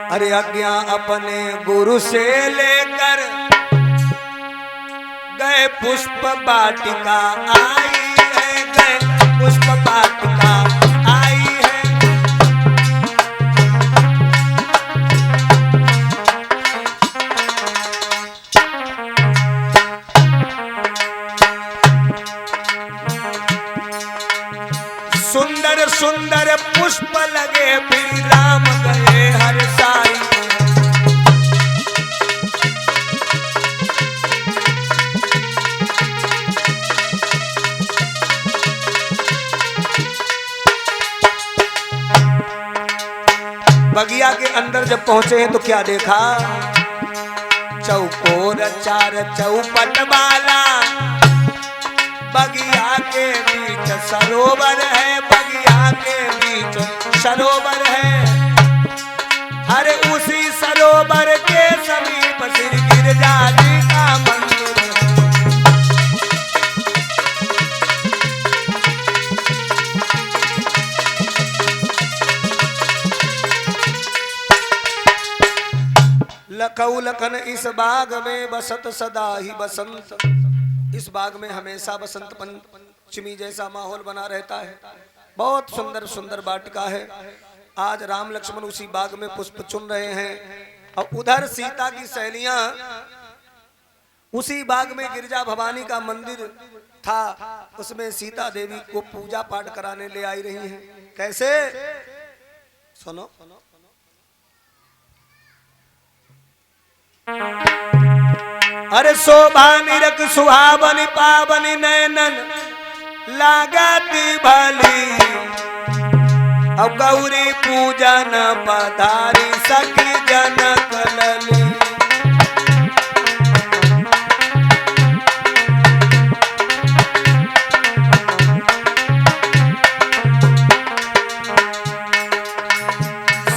अरे आज्ञा अपने गुरु से लेकर गए पुष्प वाटिका आई है, गए पुष्प वाटिका आई है। सुंदर सुंदर पुष्प लगे फिर राम गए हर साई। बगिया के अंदर जब पहुंचे हैं तो क्या देखा, चौकोर चार चौपट वाला बगिया के बीच सरोवर है, बगिया के बीच सरोवर है। अरे उसी सरोवर के समीप श्री गिरजा जी का मंदिर। लखऊ लखन इस बाग में बसत सदा ही बसंत। इस बाग में हमेशा बसंत पंचमी जैसा माहौल बना रहता है। बहुत सुंदर सुंदर वाटिका है। आज राम लक्ष्मण उसी बाग में पुष्प चुन रहे हैं और उधर सीता की सहेलियां उसी बाग में गिरजा भवानी का मंदिर था, उसमें सीता देवी को पूजा पाठ कराने ले आई रही हैं। कैसे, सुनो। अरे शोभा निरख सुहावनी पावनी नैनन लागती भली, अब गौरी पूजन पधारी सखी जनक लली।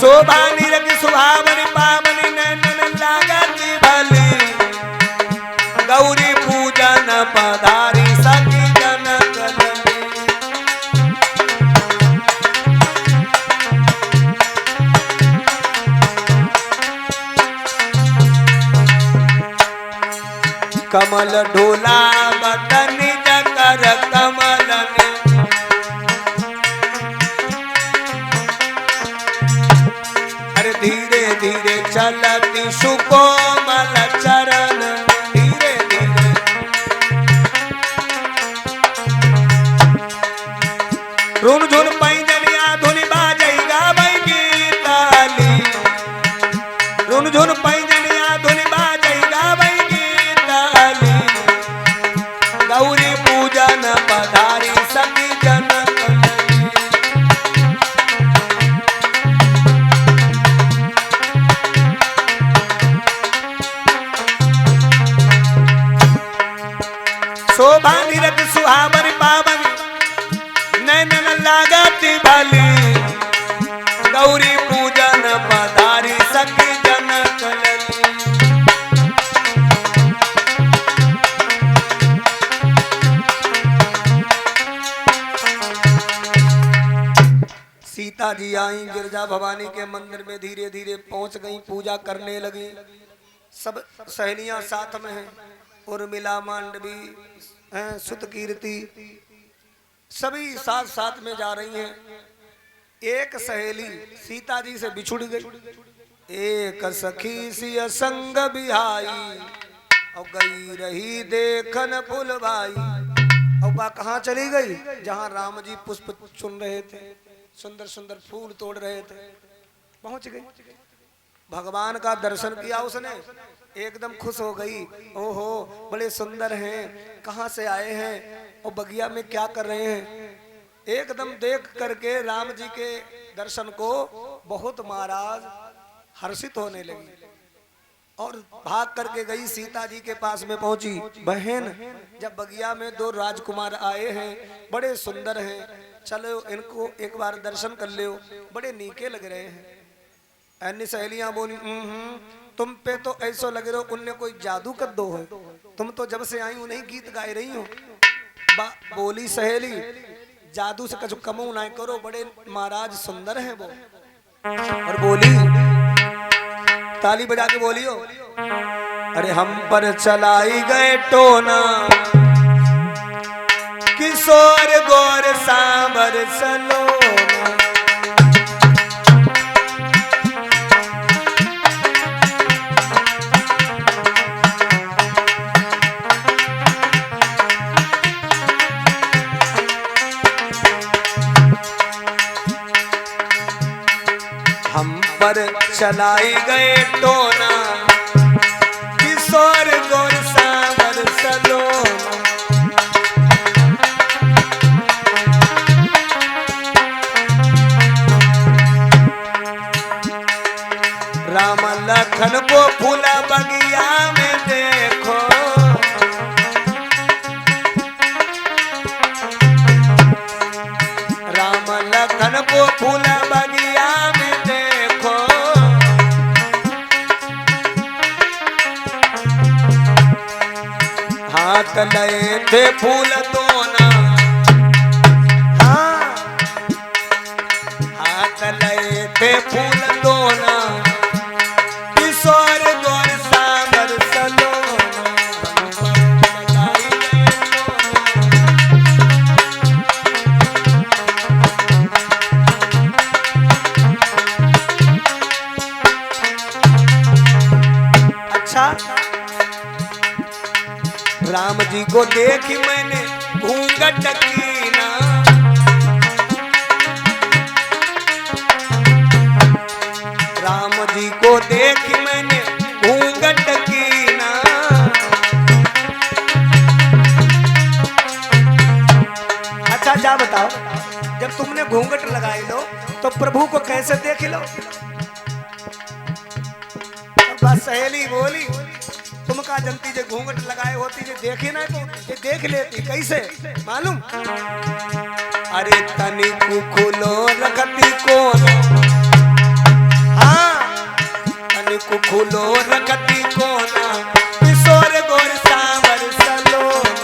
शोभा निरख सुहावनी पावनी नैनन लागती भली, गौरी पूजन पधारी सखी जनक लली। कमल ढोला बदनी जकर कमल ने, अरे धीरे धीरे चलती सुकोमल चरण, धीरे धीरे रुन झुन पैजनिया धुन बाजेगा भाई की ताली, रुन झुन पैजनिया धुन बाजेगा भाई की ताली, गौरी पूजन पधारी सखी जनक लली। शोभा निरख सुहावनी पावनी नैनन लागती भली, गौरी पूजन पधारी सखी जनक लली। सीता जी आई गिरजा भवानी के मंदिर में, धीरे धीरे पहुंच गई, पूजा करने लगी। सब सहेलियां साथ में हैं, उर्मिला मांडवी हैं, सुत कीर्ति, सभी साथ साथ में जा रही हैं। एक सहेली सीता जी से बिछुड़ गई। एक सखी सी संग बिहाई, और गई रही देखन फुलवाई। और वह कहाँ चली गई, जहाँ राम जी पुष्प चुन रहे थे, सुंदर सुंदर फूल तोड़ रहे थे, पहुंच गई। भगवान का दर्शन किया उसने, एकदम खुश हो गई। ओहो बड़े सुंदर हैं, कहाँ से आए हैं और बगिया में क्या कर रहे हैं। एकदम देख करके राम जी के दर्शन को बहुत महाराज हर्षित होने लगी और भाग करके गई, सीता जी के पास में पहुंची। बहन, जब बगिया में दो राजकुमार आए हैं, बड़े सुंदर हैं, चलो इनको एक बार दर्शन कर लो, बड़े नीके लग रहे हैं। अन्य सहेलियां बोली, तुम पे तो ऐसा लग रहा हो उनने कोई जादू कर दो है, तुम तो जब से आई उन्हीं गीत गाए रही हो। बोली सहेली, जादू से कुछ कमो ना करो, बड़े महाराज सुंदर हैं वो। और बोली, ताली बजा के बोलियो। अरे हम पर चलाई गए टोना, किशोर गोर सांबर सलोना। हम पर चलाई गए टोना, किशोर गोर सांवर सलोना। राम लखन को फूला बगिया में देखो, राम लखन को फूला बगिया में देखो। हाथ लए थे फूल दोना, हाँ हाथ लए थे फूल दोना, किशोर गोर सांवर सलोना। अच्छा, राम जी को देखी मैंने घूंघट कीना, राम जी को देखी मैंने घूंघट कीना। अच्छा जा बताओ, जब तुमने घूंघट लगाई लो तो प्रभु को कैसे देख लो? बस सहेली बोली, तुम का जनती जे घूंघट लगाए होती जे देखे ना तो ये देख लेती कैसे मालूम? अरे तनिक खुलो रखती कौन, हाँ तनिक खुलो रखती कौन, किशोर गोर सांवर सलोना।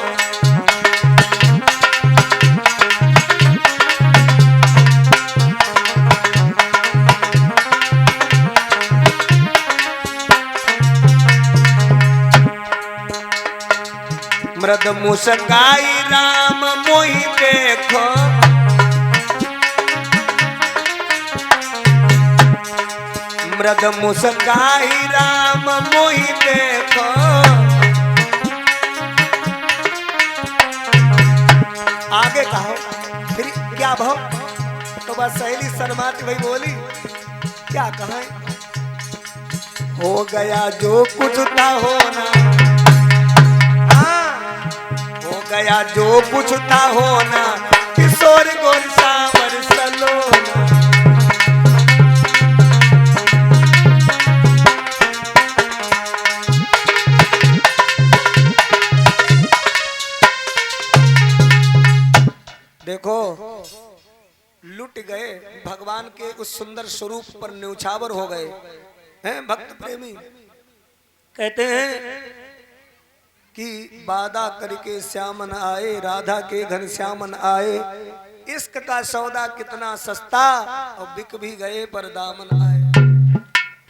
मृद मुस्काई राम मोहि देखो, मृद मुस्काई राम मोहि देखो। आगे कहो फिर क्या भाव? तो बस सहेली शर्माती भाई बोली, क्या कहा? हो गया जो कुछ था होना, गया जो कुछ था होना, किशोर गोर सांवर सलोना। देखो लुट गए भगवान के उस सुंदर स्वरूप पर, न्यौछावर हो गए हैं भक्त प्रेमी। कहते हैं कि वादा करके श्यामन आए, राधा के घर श्यामन आए। इश्क का सौदा कितना सस्ता और बिक भी गए पर दामन आए।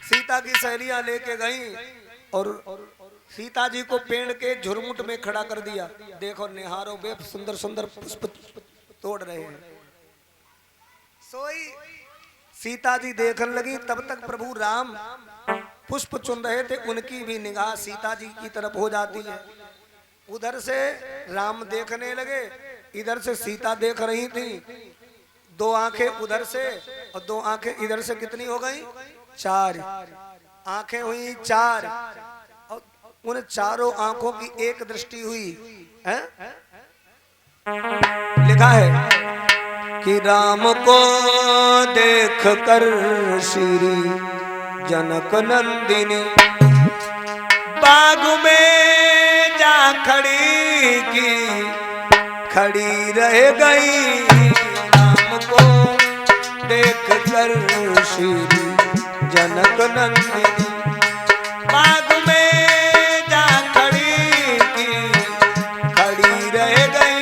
सीता की सहेलियां लेके गई और सीता जी को पेड़ के झुरमुट में खड़ा कर दिया। देखो निहारो वे सुंदर सुंदर पुष्प तोड़ रहे हैं। सोई सीता जी देखने लगी, तब तक प्रभु राम पुष्प चुन रहे थे, उनकी भी निगाह सीता जी की तरफ हो जाती है। उधर से राम देखने लगे, इधर से सीता देख रही थी। दो आंखें उधर से और दो आंखें इधर से कितनी हो गई? 4 आंखें हुई 4, और उन चारों आंखों की एक दृष्टि हुई है? लिखा है कि राम को देख कर श्री जनक नंदिनी बाग में जा खड़ी की खड़ी रह गई। राम को देख कर श्री जनक नंदिनी बाग में जा खड़ी की खड़ी रह गई।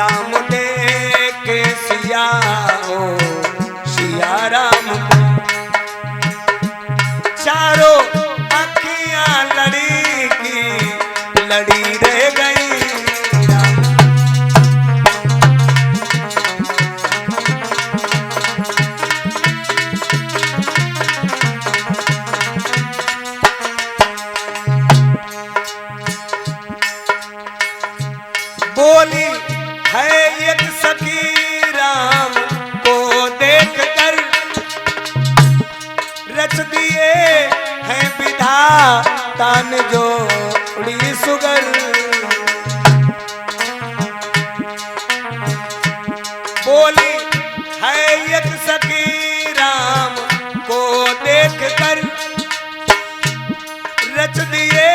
राम देखे सिया हो सिया राम को। चारों अखियां लड़ी की लड़ी रह गई। बोली है एक सखी राम को देख कर रच दिए हैं विधाता ने जोड़ी सुगर। बोली है एक सखी राम को देख कर रच दिए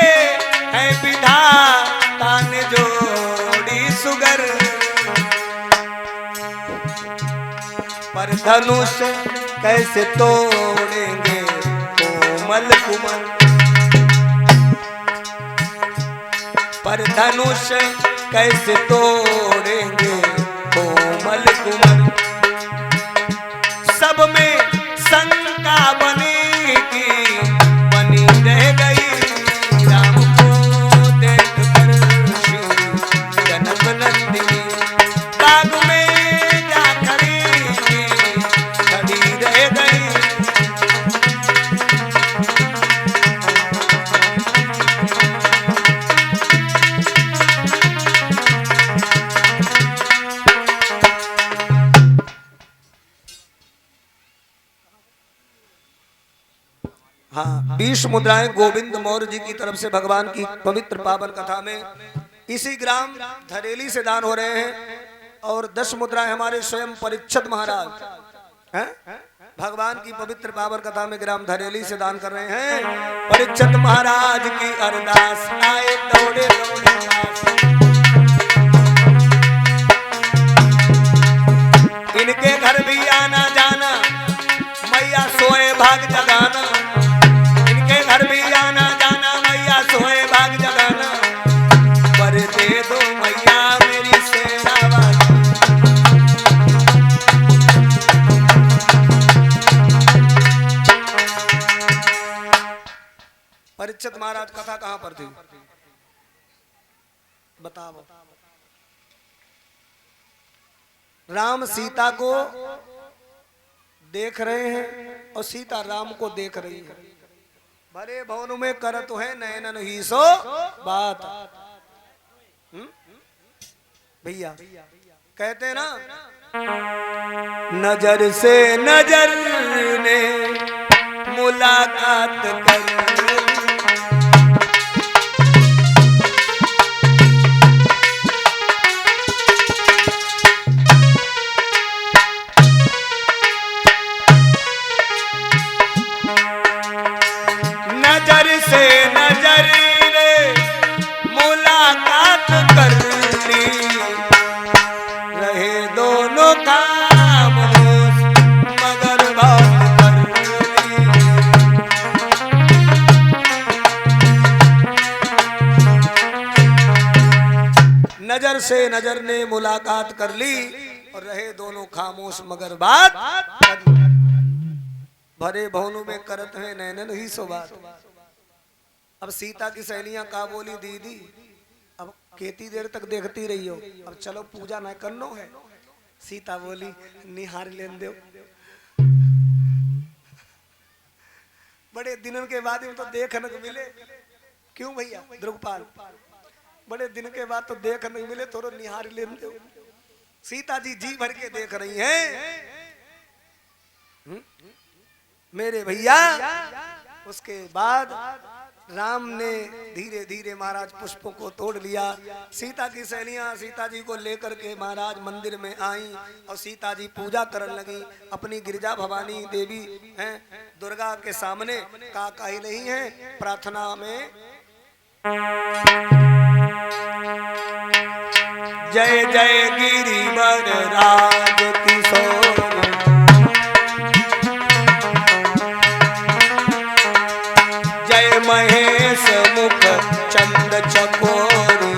हैं विधाता ने जोड़ी सुगर। पर धनुष कैसे तोड़ेंगे कोमल कुमल। पर धनुष कैसे तोड़ेंगे कोमल कुमल। सब में शंका बनेगी बनी रह गई। राम को देख कर जनक नंदिनी बाग में जा खड़ी रह गई। हाँ, 20 मुद्राएं गोविंद मौर्य जी की तरफ से भगवान की पवित्र पावन कथा में इसी ग्राम धरेली से दान हो रहे हैं। और 10 मुद्राएं हमारे स्वयं परीक्षित महाराज हैं भगवान की पवित्र पावन कथा में ग्राम धरेली से दान कर रहे हैं। परीक्षित महाराज की अरदास आए दौड़े दौड़े पास। इनके घर भी आना जाना मैया सोए भाग जगाना। इनके घर भी आना जाना मैया सोए भाग जगाना। पर दे दो मैया मेरी सेना वाली। परीक्षित महाराज कथा कहां पर थी बताओ। राम सीता को देख रहे हैं और सीता राम को देख रही है। भरे भवन में करत है नयनन ही सो बात। भैया कहते ना नजर से नजर ने मुलाकात कर। नजर से नजर रे मुलाकात कर ली। रहे दोनों काम मगर बात कर ली। नजर से नजर ने मुलाकात कर ली और रहे दोनों खामोश मगर बात कर ली। भरे भवनों में करत है नैनन ही सो बात। अब सीता की सहेलियां का बोली दीदी अब केती देर तक देखती रही हो अब चलो पूजा न करनो है। सीता बोली निहार लेन दो। बड़े दिनों के बाद तो देखने को मिले। क्यों भैया द्रुगपाल बड़े दिन के बाद तो देखने को मिले थोड़ा निहार लेन दो। सीता जी जी भर के देख रही हैं मेरे भैया। उसके बाद राम ने धीरे धीरे महाराज पुष्पों को तोड़ लिया। सीता की सहेलियां सीता जी को लेकर के महाराज मंदिर में आई और सीता जी पूजा करने लगी। अपनी गिरिजा भवानी देवी हैं दुर्गा के सामने का ही नहीं है प्रार्थना में। जय जय गिरिवर राज किशोर। जय महेश मुख चंद चकोरी।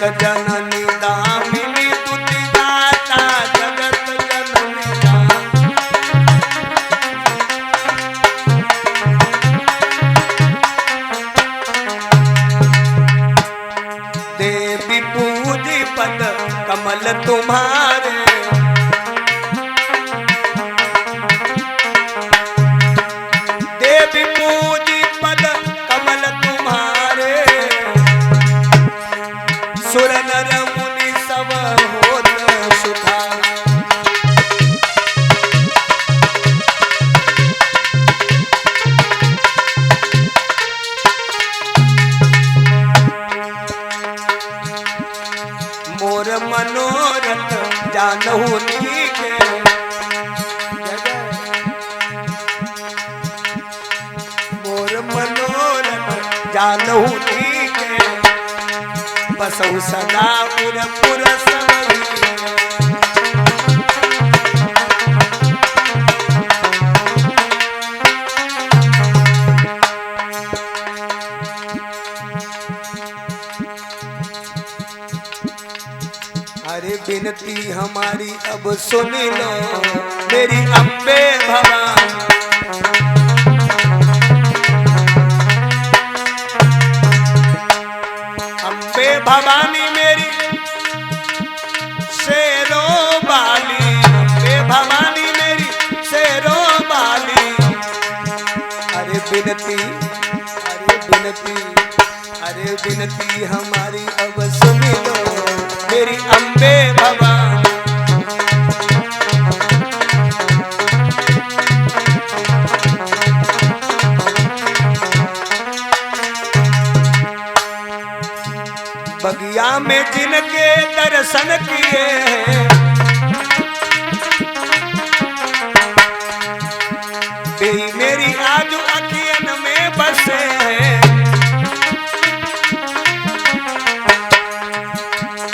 जगत जननी दामिनी तुति गाता जगत जननी दामिनी। देवी पूजी पद कमल तुम्हारे, देवी पूजी पद कमल तुम्हारे, सुर नर मुनि सब होत सुखारे। मोर मनोरथ जानहु नीके, मोर मनोरथ जानहु नीके, बसहु सदा पुर सबरी। अरे बिनती हमारी अब सुन लो मेरी अम्बे भवानी, अम्बे भवानी मेरी शेरो बाली, अम्बे भवानी मेरी शेरो बाली। अरे बिनती, अरे बिनती, अरे बिनती हमारी अब सुन लो मेरी अम्बे भवानी। बगिया में जिनके दर्शन किए हैं, वे मेरी आज अखियन में बसे हैं।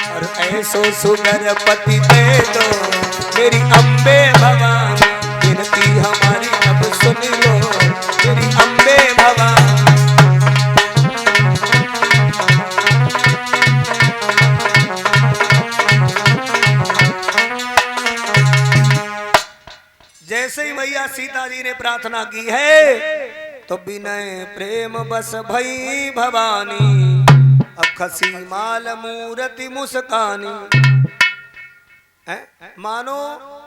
और ऐसो सुगर पति दे दो मेरी अम्बे भवानी, बिनती हमारी अब सुन लो मेरी अम्बे भवानी। जैसे ही मैया सीता जी ने प्रार्थना की है तो विनय प्रेम बस भई भवानी, अब खसी माल मूर्ति मुस्कानी। मानो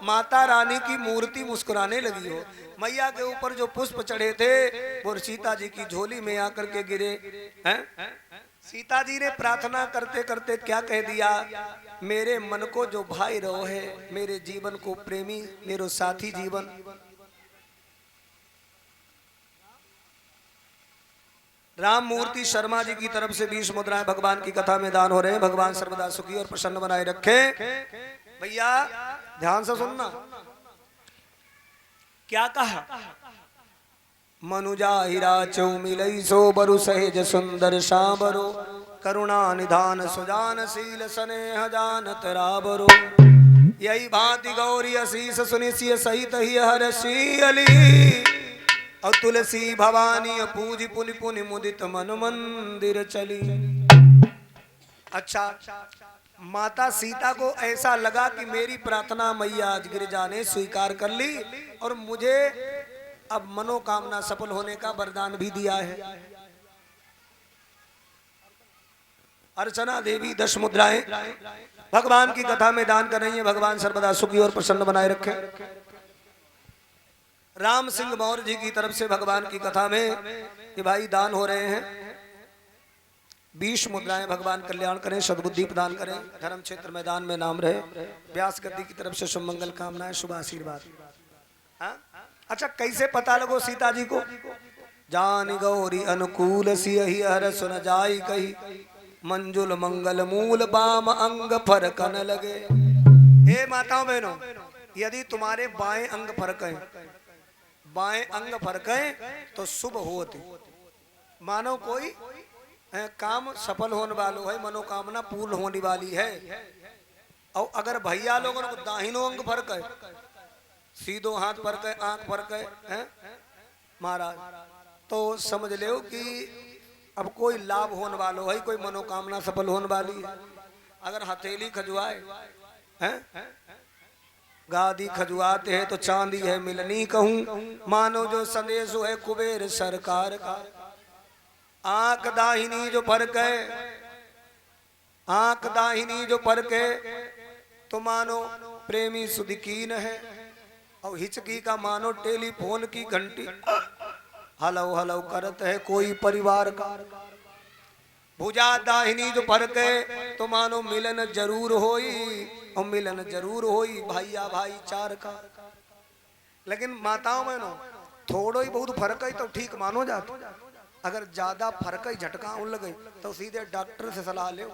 माता रानी की मूर्ति मुस्कुराने लगी हो। मैया के ऊपर जो पुष्प चढ़े थे वो सीता जी की झोली में आकर के गिरे हैं। सीता जी ने प्रार्थना करते करते क्या कह दिया, मेरे मन को जो भाई रहो है, मेरे जीवन को प्रेमी, मेरो साथी जीवन। राम मूर्ति शर्मा जी की तरफ से 20 मुद्राएं भगवान की कथा में दान हो रहे हैं। भगवान सर्वदा सुखी और प्रसन्न बनाए रखे। भैया ध्यान से सुनना क्या कहा, मनुजा हीरा चौमिलई सो बरु सहज सुंदर शाबरो, करुणा निधान सुजान शील स्नेह जानत राबरो। यही भांति गौरी असीस सुनिसिय सहित ही हर शीली, और तुलसी भवानी पूजी पुनि पुनि मुदित मन मंदिर चली। अच्छा, माता सीता को ऐसा लगा कि मेरी प्रार्थना मैया गिरिजा ने स्वीकार कर ली और मुझे अब मनोकामना सफल होने का वरदान भी दिया है। अर्चना देवी 10 मुद्राएं भगवान की कथा में दान कर रही है। भगवान सर्वदा सुखी और प्रसन्न बनाए रखे। राम सिंह मौर्य जी की तरफ से भगवान की कथा में ये भाई दान हो रहे हैं। 20 मुद्राएं भगवान कल्याण करें, सद्बुद्धि प्रदान करें, धर्म क्षेत्र मैदान में नाम रहे। व्यास गद्दी की तरफ से शुभ मंगल कामनाएं, शुभ आशीर्वाद। अच्छा, कैसे पता लगो सीता जी को, जान गौरी अनुकूल सियहि हर सुन जाई कही, मंजुल मंगल मूल बाम अंग फरकन लगे। हे माताओं बहनों, यदि तुम्हारे बाएं अंग फरक है, बाएं अंग फरक है तो शुभ होते, मानो कोई काम सफल होने वालों है, मनोकामना पूर्ण होने वाली है। और अगर भैया लोगों को दाहिनो अंग फर्क है, सीधो हाथ फर्क है, आंख फर्क है महाराज, तो समझ लो कि अब कोई लाभ होने वालों है, कोई मनोकामना सफल होने वाली है। अगर हथेली खजुआए हैं, गादी खजुआते है तो चांदी है मिलनी कहूं, मानो जो संदेश है कुबेर सरकार का। आंख दाहिनी जो फरके, आंख दाहिनी जो फरके तो मानो प्रेमी सुदिकीन है, और हिचकी का मानो टेलीफोन की घंटी हलो हलो करत है कोई परिवार का। भुजा दाहिनी जो फरके तो मानो मिलन जरूर होई, और मिलन जरूर होई भाईया भाईचार का। लेकिन माताओं में नो थोड़ो ही बहुत फर्क है तो ठीक मानो जाता, अगर ज्यादा फर्क ही झटका उन लगे तो सीधे डॉक्टर से सलाह ले।